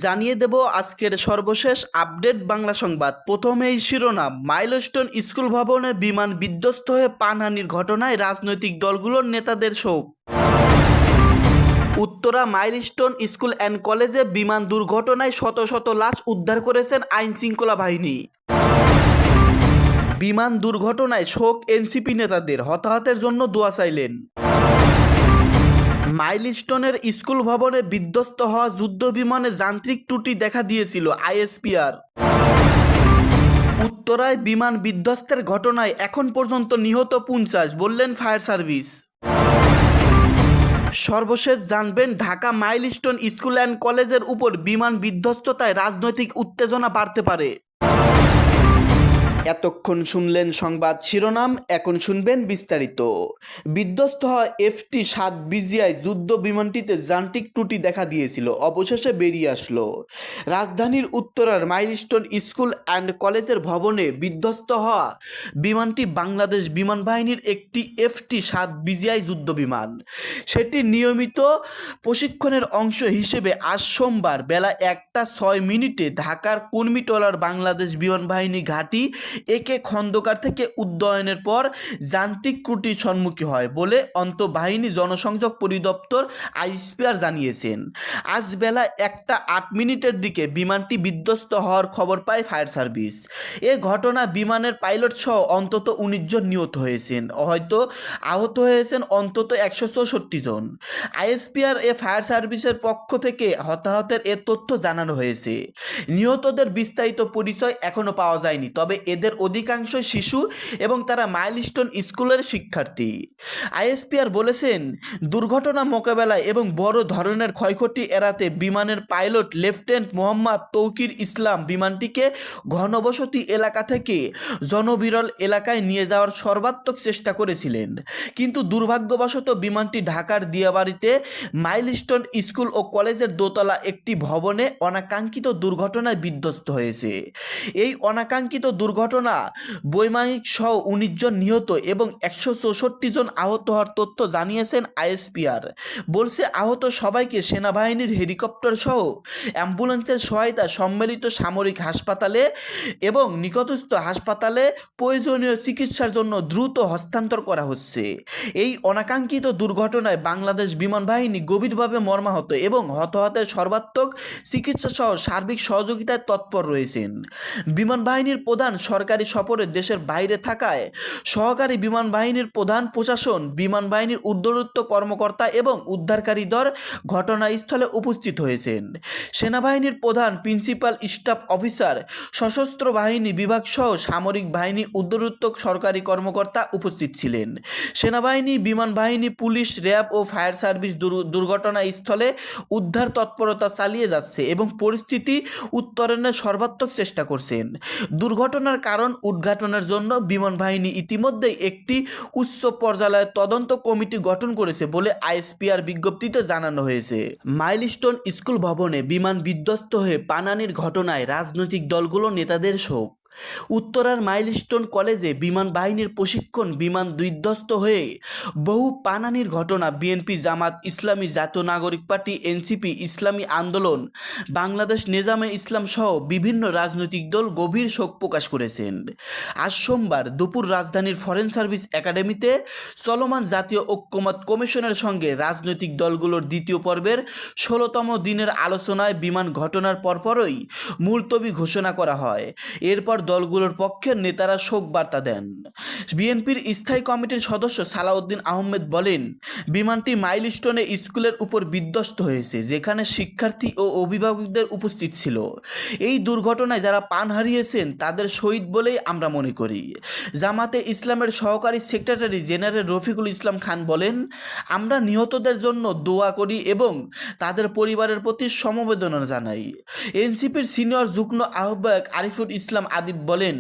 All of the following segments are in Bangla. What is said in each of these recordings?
জানিয়ে দেব আজকের সর্বশেষ আপডেট বাংলা সংবাদ। প্রথমেই শিরোনাম, মাইলস্টোন স্কুল ভবনে বিমান বিধ্বস্ত হয়ে প্রাণহানির ঘটনায় রাজনৈতিক দলগুলোর নেতাদের শোক। উত্তরা মাইলস্টোন স্কুল অ্যান্ড কলেজে বিমান দুর্ঘটনায় শত শত লাশ উদ্ধার করেছেন আইন শৃঙ্খলা বাহিনী। বিমান দুর্ঘটনায় শোক এনসিপি নেতাদের, হতাহতের জন্য দোয়া চাইলেন। মাইলস্টোনের স্কুল ভবনে বিধ্বস্ত হওয়া যুদ্ধ বিমানে যান্ত্রিক ত্রুটি দেখা দিয়েছিল আইএসপিআর। উত্তরায় বিমান বিধ্বস্তের ঘটনায় এখন পর্যন্ত নিহত 50, বললেন ফায়ার সার্ভিস। সর্বশেষ জানবেন, ঢাকা মাইলস্টোন স্কুল অ্যান্ড কলেজের উপর বিমান বিধ্বস্ততায় রাজনৈতিক উত্তেজনা বাড়তে পারে। এতক্ষণ শুনলেন সংবাদ শিরোনাম, এখন শুনবেন বিস্তারিত। বিধ্বস্ত হওয়া FT-7 BGI যুদ্ধ বিমানটিতে যান্ত্রিক ত্রুটি দেখা দিয়েছিল, অবশেষে বেরিয়ে আসলো। রাজধানীর উত্তরার মাইলস্টোন স্কুল অ্যান্ড কলেজের ভবনে বিধ্বস্ত হওয়া বিমানটি বাংলাদেশ বিমান বাহিনীর একটি FT-7 BGI যুদ্ধ বিমান। সেটি নিয়মিত প্রশিক্ষণের অংশ হিসেবে আজ সোমবার বেলা 1টা 6 মিনিটে ঢাকার কুর্মিটোলার বাংলাদেশ বিমান বাহিনী ঘাঁটি একে খন্দকার থেকে উড্ডয়নের পর যান্ত্রিক ত্রুটির সম্মুখীন হয় বলে আন্তঃবাহিনী জনসংযোগ পরিদপ্তর আইএসপিআর জানিয়েছেন। আজ বেলা 1টা 8 মিনিটের দিকে বিমানটি বিধ্বস্ত হওয়ার খবর পায় ফায়ার সার্ভিস। এ ঘটনা বিমানের পাইলট সহ অন্তত 19 জন নিহত হয়েছেন, হয়তো আহত হয়েছেন অন্তত 164 জন। আইএসপিআর ফায়ার সার্ভিসের পক্ষ থেকে হতাহতের এ তথ্য জানানো হয়েছে। নিহতদের বিস্তারিত পরিচয় এখনো পাওয়া যায়নি, তবে এদের অধিকাংশই শিশু এবং তারা মাইলস্টোন স্কুলের শিক্ষার্থী। আইএসপিআর বলেছেন, দুর্ঘটনা মোকাবেলায় এবং বড় ধরনের ক্ষয়ক্ষতি এড়াতে বিমানের পাইলট লেফটেন্যান্ট মোহাম্মদ তৌকির ইসলাম বিমানটিকে ঘনবসতি এলাকা থেকে জনবিরল এলাকায় নিয়ে যাওয়ার সর্বাত্মক চেষ্টা করেছিলেন, কিন্তু দুর্ভাগ্যবশত বিমানটি ঢাকার দিয়াবাড়িতে মাইলস্টোন স্কুল ও কলেজের দোতলা একটি ভবনে অনাকাঙ্ক্ষিত দুর্ঘটনায় বিধ্বস্ত হয়েছে। এই অনাকাঙ্ক্ষিত দুর্ঘটনা বৈমানিক সহ 19 জন নিহত এবং 164 জন আহত হওয়ার তথ্য জানিয়েছেন আইএসপিআর। বলছে, আহত সবাইকে সেনাবাহিনীর হেলিকপ্টার সহ অ্যাম্বুলেন্সের সহায়তা সম্মিলিত সামরিক হাসপাতালে এবং নিকটস্থ হাসপাতালে প্রয়োজনীয় চিকিৎসার জন্য দ্রুত হস্তান্তর করা হচ্ছে। এই অনাকাঙ্ক্ষিত দুর্ঘটনায় বাংলাদেশ বিমান বাহিনী গভীরভাবে মর্মাহত এবং হতাহতের সর্বাত্মক চিকিৎসা সহ সার্বিক সহযোগিতায় তৎপর রয়েছেন। বিমান বাহিনীর প্রধান সরকারি সফরে দেশের বাইরে থাকায় সহকারী বিমান বাহিনীর প্রধান প্রশাসন, বিমান বাহিনীর ঊর্ধ্বতন কর্মকর্তা এবং উদ্ধারকারী দল ঘটনাস্থলে উপস্থিত হয়েছেন। সেনাবাহিনীর প্রধান, প্রিন্সিপাল স্টাফ অফিসার, সশস্ত্র বাহিনী বিভাগ সহ সামরিক বাহিনী ঊর্ধ্বতন সরকারি কর্মকর্তা উপস্থিত ছিলেন। সেনাবাহিনী, বিমান বাহিনী, পুলিশ, র্যাব ও ফায়ার সার্ভিস দুর্ঘটনাস্থলে উদ্ধার তৎপরতা চালিয়ে যাচ্ছে এবং পরিস্থিতি উত্তরণের সর্বাত্মক চেষ্টা করছেন। দুর্ঘটনার কারণ উদ্ঘাটনের জন্য বিমান বাহিনী ইতিমধ্যেই একটি উচ্চ পর্যায়ের তদন্ত কমিটি গঠন করেছে বলে আইএসপিআর বিজ্ঞপ্তিতে জানানো হয়েছে। মাইলস্টোন স্কুল ভবনে বিমান বিধ্বস্ত হয়ে প্রাণহানির ঘটনায় রাজনৈতিক দলগুলোর নেতাদের শোক। উত্তরার মাইলস্টোন কলেজে বিমান বাহিনীর প্রশিক্ষণ বিমান বিধ্বস্ত হয়ে বহু প্রাণহানির ঘটনা বিএনপি, জামাত ইসলামী, জাতীয় নাগরিক পার্টি, এনসিপি, ইসলামী আন্দোলন, বাংলাদেশ নেজামে ইসলাম সহ বিভিন্ন রাজনৈতিক দল গভীর শোক প্রকাশ করেছেন। আজ সোমবার দুপুর রাজধানীর ফরেন সার্ভিস একাডেমিতে চলমান জাতীয় ঐক্যমত্য কমিশনের সঙ্গে রাজনৈতিক দলগুলোর দ্বিতীয় পর্বের 16তম দিনের আলোচনায় বিমান ঘটনার পরপরই মুলতবি ঘোষণা করা হয়। এরপর দলগুলোর পক্ষের নেতারা শোক বার্তা দেন। বিএনপির স্থায়ী কমিটির সদস্য সালাউদ্দিন আহমেদ বলেন, বিমানটি মাইলস্টোনে স্কুলের উপর বিধ্বস্ত হয়েছে, যেখানে শিক্ষার্থী ও অভিভাবকদের উপস্থিত ছিল। এই দুর্ঘটনায় যারা প্রাণ হারিয়েছেন তাদের শহীদ বলেই আমরা মনে করি। জামাতে ইসলামের সহকারী সেক্রেটারি জেনারেল রফিকুল ইসলাম খান বলেন, আমরা নিহতদের জন্য দোয়া করি এবং তাদের পরিবারের প্রতি সমবেদনা জানাই। এনসিপির সিনিয়র যুগ্ম আহ্বায়ক আরিফুল ইসলাম আদি সাংবাদিক বলেন,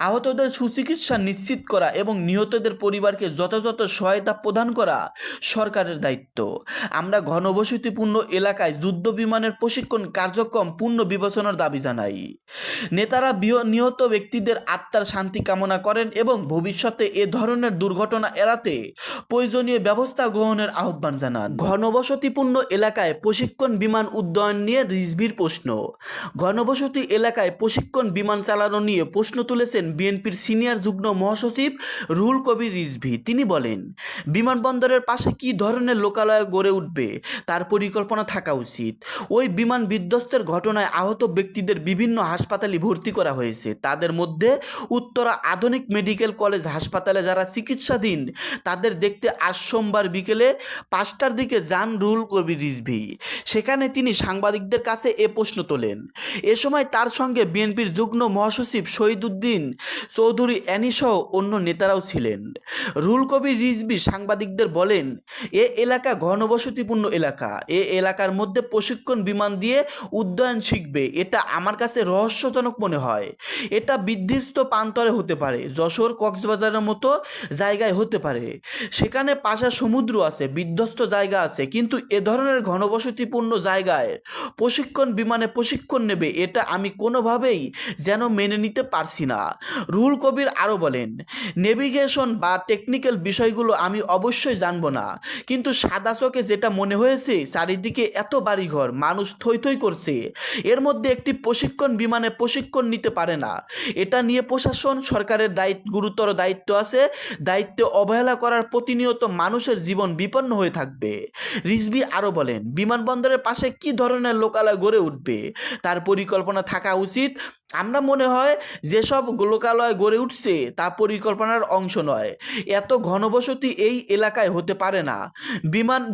আহতদের সুচিকিৎসা নিশ্চিত করা এবং নিহতদের পরিবারকে যথাযথ সহায়তা প্রদান করা সরকারের দায়িত্ব। আমরা ঘনবসতিপূর্ণ এলাকায় যুদ্ধ বিমানের প্রশিক্ষণ কার্যক্রম পূর্ণ বিবেচনার দাবি জানাই। নেতারা নিহত ব্যক্তিদের আত্মার শান্তি কামনা করেন এবং ভবিষ্যতে এ ধরনের দুর্ঘটনা এড়াতে প্রয়োজনীয় ব্যবস্থা গ্রহণের আহ্বান জানান। ঘনবসতিপূর্ণ এলাকায় প্রশিক্ষণ বিমান উড্ডয়ন নিয়ে রিজভির প্রশ্ন। ঘনবসতি এলাকায় প্রশিক্ষণ বিমান চালানো নিয়ে প্রশ্ন তুলেছেন বিএনপির সিনিয়র যুগ্ম মহাসচিব রুহুল কবির রিজভী। তিনি বলেন, বিমানবন্দরের পাশে কী ধরনের লোকালয় গড়ে উঠবে তার পরিকল্পনা থাকা উচিত। ওই বিমান বিধ্বস্তের ঘটনায় আহত ব্যক্তিদের বিভিন্ন হাসপাতালে ভর্তি করা হয়েছে। তাদের মধ্যে উত্তরা আধুনিক মেডিকেল কলেজ হাসপাতালে যারা চিকিৎসাধীন তাদের দেখতে আজ সোমবার বিকেলে 5টার দিকে যান রুহুল কবির রিজভী। সেখানে তিনি সাংবাদিকদের কাছে এ প্রশ্ন তোলেন। এ সময় তার সঙ্গে বিএনপির যুগ্ম মহাসচিব শহীদুদ্দিন চৌধুরী অ্যানিসহ অন্য নেতারাও ছিলেন। রুহুল কবির রিজভী সাংবাদিকদের বলেন, এ এলাকা ঘনবসতিপূর্ণ এলাকা। এ এলাকার মধ্যে প্রশিক্ষণ বিমান দিয়ে উড্ডয়ন শিখবে, এটা আমার কাছে রহস্যজনক মনে হয়। এটা বিধ্বস্ত প্রান্তরে হতে পারে, যশোর কক্সবাজারের মতো জায়গায় হতে পারে। সেখানে পাশে সমুদ্র আছে, বিধ্বস্ত জায়গা আছে, কিন্তু এ ধরনের ঘনবসতিপূর্ণ জায়গায় প্রশিক্ষণ বিমানে প্রশিক্ষণ নেবে এটা আমি কোনোভাবেই যেন মেনে নিতে পারছি না। রুহুল কবির আরও বলেন, নেভিগেশন বা টেকনিক্যাল বিষয়গুলো আমি অবশ্যই জানবো না, কিন্তু সাদা চোখে যেটা মনে হয়েছে চারিদিকে এত বাড়িঘর, মানুষ থই থই করছে, এর মধ্যে একটি প্রশিক্ষণ বিমানে প্রশিক্ষণ নিতে পারে না। এটা নিয়ে প্রশাসন সরকারের গুরুতর দায়িত্ব আছে। দায়িত্ব অবহেলা করার প্রতিনিয়ত মানুষের জীবন বিপন্ন হয়ে থাকবে। রিজভী আরও বলেন, বিমানবন্দরের পাশে কী ধরনের লোকালয় গড়ে উঠবে তার পরিকল্পনা থাকা উচিত। আমরা মনে হয় যেসব লোকালয় গড়ে উঠছে তা পরিকল্পনার অংশ নয়। এত ঘনবসতি এই এলাকায় হতে পারে না।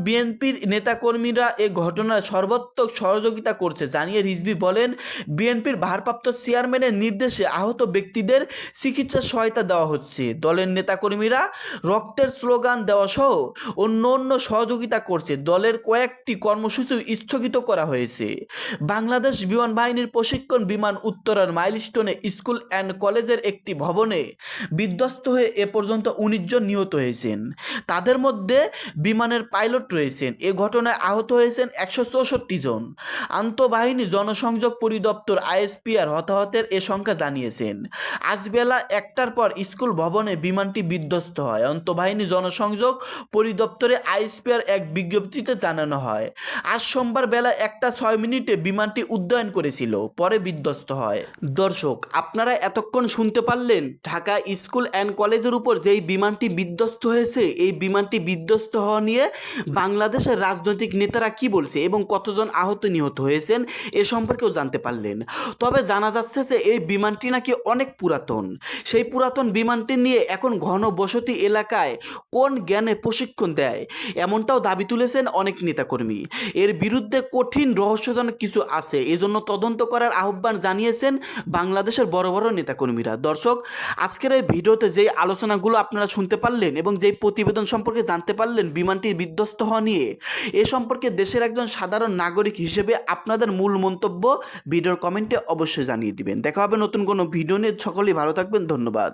বিএনপির নেতাকর্মীরা এ ঘটনায় সর্বাত্মক সহযোগিতা করছে জানিয়ে রিজভী বলেন, বিএনপির ভারপ্রাপ্ত চেয়ারম্যানের নির্দেশে আহত ব্যক্তিদের চিকিৎসা সহায়তা দেওয়া হচ্ছে। দলের নেতাকর্মীরা রক্তের স্লোগান দেওয়া সহ অন্য সহযোগিতা করছে। দলের কয়েকটি কর্মসূচি স্থগিত করা হয়েছে। বাংলাদেশ বিমান বাহিনীর প্রশিক্ষণ বিমান উত্তরার মাইলস্টোনে স্কুল অ্যান্ড কলেজের একটি ভবনে বিধ্বস্ত হয়ে এ পর্যন্ত 19 জন নিহত হয়েছেন। তাদের মধ্যে বিমানের পাইলট রয়েছেন। এ ঘটনায় আহত হয়েছেন 164 জন। আন্তঃবাহিনী জনসংযোগ পরিদপ্তর আইএসপিআর হতাহতের এ সংখ্যা জানিয়েছেন। আজ বেলা 1টার পর স্কুল ভবনে বিমানটি বিধ্বস্ত হয়। আন্তঃবাহিনী জনসংযোগ পরিদপ্তরে আইএসপিআর এক বিজ্ঞপ্তিতে জানানো হয়, আজ সোমবার বেলা 1টা 6 মিনিটে বিমানটি উড্ডয়ন করেছিল, পরে বিধ্বস্ত হয়। দর্শক, আপনারা এতক্ষণ শুনতে পারলেন ঢাকা স্কুল অ্যান্ড কলেজের উপর যেই বিমানটি বিধ্বস্ত হয়েছে, এই বিমানটি বিধ্বস্ত হওয়া নিয়ে বাংলাদেশের রাজনৈতিক নেতারা কি বলছে এবং কতজন আহত নিহত হয়েছেন এ সম্পর্কেও জানতে পারলেন। তবে জানা যাচ্ছে যে এই বিমানটি নাকি অনেক পুরাতন। সেই পুরাতন বিমানটি নিয়ে এখন ঘনবসতি এলাকায় কোন জ্ঞানে প্রশিক্ষণ দেয় এমনটাও দাবি তুলেছেন অনেক নেতাকর্মী। এর বিরুদ্ধে কঠিন রহস্যজনক কিছু আছে, এজন্য তদন্ত করার আহ্বান জানিয়েছেন বাংলাদেশের বড় বড় নেতাকর্মীরা। দর্শক, আজকের এই ভিডিওতে যেই আলোচনাগুলো আপনারা শুনতে পারলেন এবং যেই প্রতিবেদন সম্পর্কে জানতে পারলেন বিমানটি বিধ্বস্ত হওয়া নিয়ে, এ সম্পর্কে দেশের একজন সাধারণ নাগরিক হিসেবে আপনাদের মূল মন্তব্য ভিডিওর কমেন্টে অবশ্যই জানিয়ে দিবেন। দেখা হবে নতুন কোনো ভিডিও নিয়ে। সকলেই ভালো থাকবেন। ধন্যবাদ।